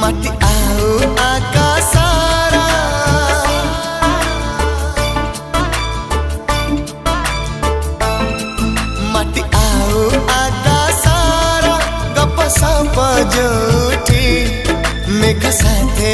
माटी आओ आकाशारा माटी आओ आकाशारा गप सप जोठी मेघ साथे